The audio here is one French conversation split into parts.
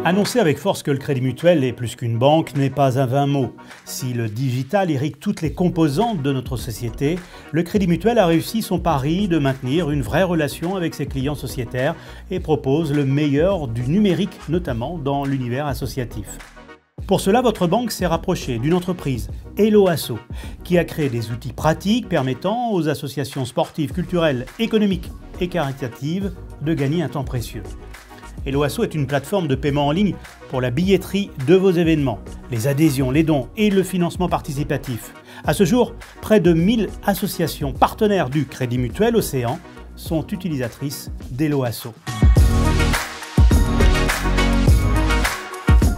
Annoncer avec force que le Crédit Mutuel est plus qu'une banque n'est pas un vain mot. Si le digital irrigue toutes les composantes de notre société, le Crédit Mutuel a réussi son pari de maintenir une vraie relation avec ses clients sociétaires et propose le meilleur du numérique, notamment dans l'univers associatif. Pour cela, votre banque s'est rapprochée d'une entreprise, Hello Asso, qui a créé des outils pratiques permettant aux associations sportives, culturelles, économiques et caritatives de gagner un temps précieux. Hello Asso est une plateforme de paiement en ligne pour la billetterie de vos événements, les adhésions, les dons et le financement participatif. À ce jour, près de 1000 associations partenaires du Crédit Mutuel Océan sont utilisatrices d'Hello Asso.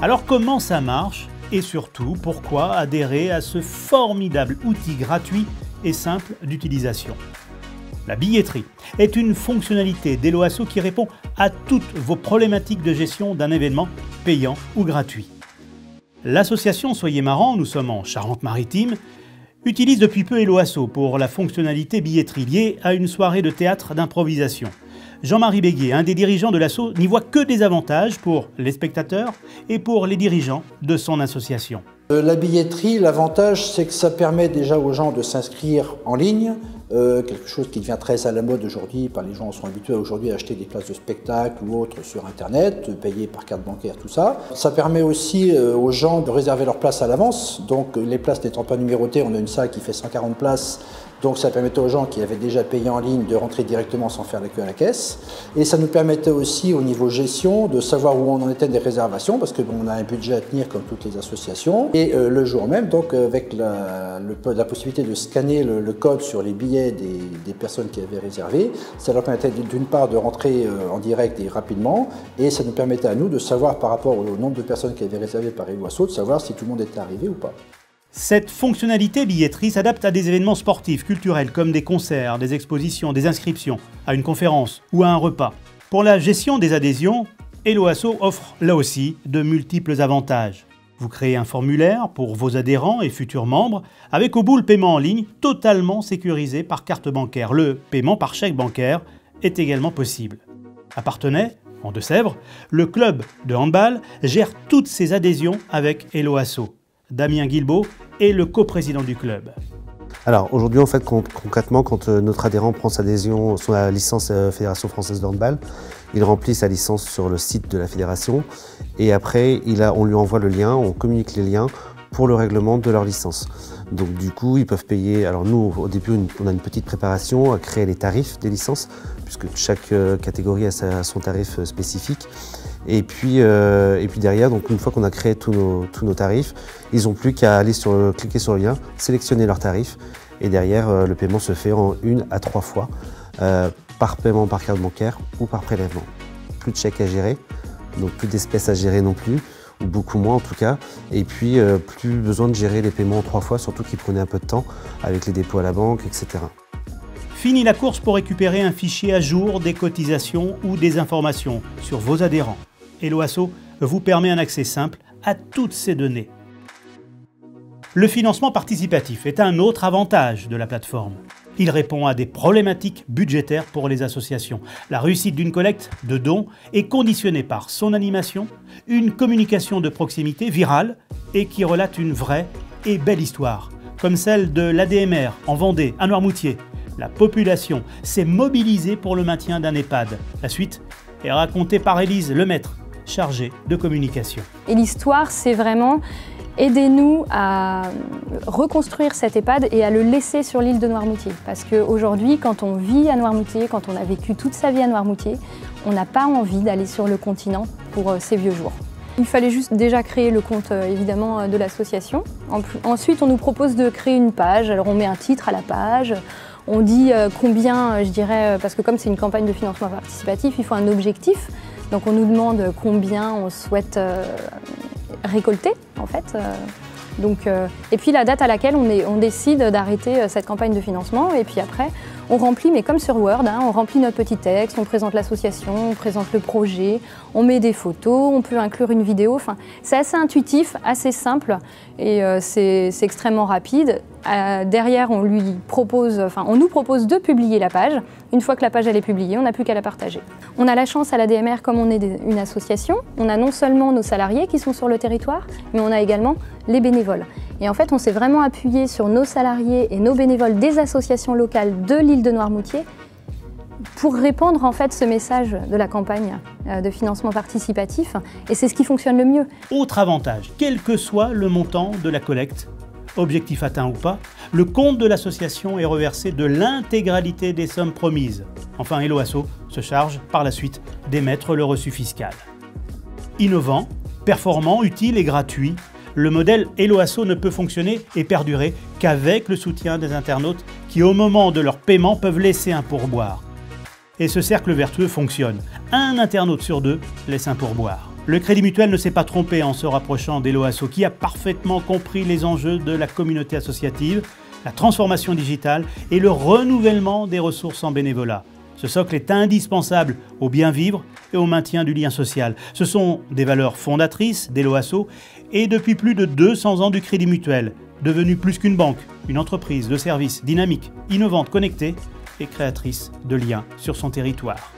Alors comment ça marche et surtout pourquoi adhérer à ce formidable outil gratuit et simple d'utilisation? La billetterie est une fonctionnalité d'Hello Asso qui répond à toutes vos problématiques de gestion d'un événement payant ou gratuit. L'association Soyez Marrant, nous sommes en Charente-Maritime, utilise depuis peu Hello Asso pour la fonctionnalité billetterie liée à une soirée de théâtre d'improvisation. Jean-Marie Béguier, un des dirigeants de l'asso, n'y voit que des avantages pour les spectateurs et pour les dirigeants de son association. La billetterie, l'avantage, c'est que ça permet déjà aux gens de s'inscrire en ligne, quelque chose qui devient très à la mode aujourd'hui. Les gens sont habitués aujourd'hui à acheter des places de spectacle ou autres sur Internet, payer par carte bancaire, tout ça. Ça permet aussi aux gens de réserver leurs places à l'avance. Donc les places n'étant pas numérotées, on a une salle qui fait 140 places. Donc ça permettait aux gens qui avaient déjà payé en ligne de rentrer directement sans faire la queue à la caisse. Et ça nous permettait aussi au niveau gestion de savoir où on en était des réservations, parce qu'on a un budget à tenir comme toutes les associations. Et le jour même, donc avec la possibilité de scanner le code sur les billets des personnes qui avaient réservé, ça leur permettait d'une part de rentrer en direct et rapidement, et ça nous permettait à nous de savoir par rapport au nombre de personnes qui avaient réservé par Hello Asso, de savoir si tout le monde était arrivé ou pas. Cette fonctionnalité billetterie s'adapte à des événements sportifs, culturels, comme des concerts, des expositions, des inscriptions, à une conférence ou à un repas. Pour la gestion des adhésions, Hello Asso offre là aussi de multiples avantages. Vous créez un formulaire pour vos adhérents et futurs membres, avec au bout le paiement en ligne totalement sécurisé par carte bancaire. Le paiement par chèque bancaire est également possible. À Parthenay, en Deux-Sèvres, le club de handball gère toutes ses adhésions avec Hello Asso. Damien Guilbault est le coprésident du club. Alors aujourd'hui, en fait, concrètement, quand notre adhérent prend sa adhésion, sa licence Fédération Française de Handball, il remplit sa licence sur le site de la fédération et après, on lui envoie le lien, on communique les liens pour le règlement de leur licence. Donc du coup, ils peuvent payer. Alors nous, au début, on a une petite préparation à créer les tarifs des licences, puisque chaque catégorie a son tarif spécifique. Et puis derrière, donc une fois qu'on a créé tous nos tarifs, ils n'ont plus qu'à aller cliquer sur le lien, sélectionner leurs tarifs, et derrière, le paiement se fait en 1 à 3 fois, par paiement par carte bancaire ou par prélèvement. Plus de chèques à gérer, donc plus d'espèces à gérer non plus, ou beaucoup moins en tout cas, et puis plus besoin de gérer les paiements en 3 fois, surtout qu'ils prenaient un peu de temps avec les dépôts à la banque, etc. Fini la course pour récupérer un fichier à jour des cotisations ou des informations sur vos adhérents. Hello Asso vous permet un accès simple à toutes ces données. Le financement participatif est un autre avantage de la plateforme. Il répond à des problématiques budgétaires pour les associations. La réussite d'une collecte de dons est conditionnée par son animation, une communication de proximité virale et qui relate une vraie et belle histoire, comme celle de l'ADMR en Vendée, à Noirmoutier. La population s'est mobilisée pour le maintien d'un EHPAD. La suite est racontée par Élise Lemaître, chargée de communication. Et l'histoire, c'est vraiment aidez-nous à reconstruire cet EHPAD et à le laisser sur l'île de Noirmoutier. Parce qu'aujourd'hui, quand on vit à Noirmoutier, quand on a vécu toute sa vie à Noirmoutier, on n'a pas envie d'aller sur le continent pour ses vieux jours. Il fallait juste déjà créer le compte évidemment de l'association. Ensuite, on nous propose de créer une page. Alors on met un titre à la page. On dit combien, je dirais, parce que comme c'est une campagne de financement participatif, il faut un objectif. Donc on nous demande combien on souhaite récolter, en fait. Et puis la date à laquelle on décide d'arrêter cette campagne de financement. Et puis après, on remplit, mais comme sur Word, on remplit notre petit texte, on présente l'association, on présente le projet, on met des photos, on peut inclure une vidéo. Enfin, c'est assez intuitif, assez simple et c'est extrêmement rapide. Derrière, on nous propose de publier la page. Une fois que la page elle est publiée, on n'a plus qu'à la partager. On a la chance à l'ADMR, comme on est une association, on a non seulement nos salariés qui sont sur le territoire, mais on a également les bénévoles. Et en fait, on s'est vraiment appuyé sur nos salariés et nos bénévoles des associations locales de l'île de Noirmoutier pour répandre en fait ce message de la campagne de financement participatif. Et c'est ce qui fonctionne le mieux. Autre avantage, quel que soit le montant de la collecte, objectif atteint ou pas, le compte de l'association est reversé de l'intégralité des sommes promises. Enfin, Hello Asso se charge par la suite d'émettre le reçu fiscal. Innovant, performant, utile et gratuit, le modèle Hello Asso ne peut fonctionner et perdurer qu'avec le soutien des internautes qui, au moment de leur paiement, peuvent laisser un pourboire. Et ce cercle vertueux fonctionne. Un internaute sur 2 laisse un pourboire. Le Crédit Mutuel ne s'est pas trompé en se rapprochant d'Hello Asso, qui a parfaitement compris les enjeux de la communauté associative, la transformation digitale et le renouvellement des ressources en bénévolat. Ce socle est indispensable au bien vivre et au maintien du lien social. Ce sont des valeurs fondatrices d'Hello Asso et depuis plus de 200 ans du Crédit Mutuel, devenu plus qu'une banque, une entreprise de services dynamique, innovante, connectée et créatrice de liens sur son territoire.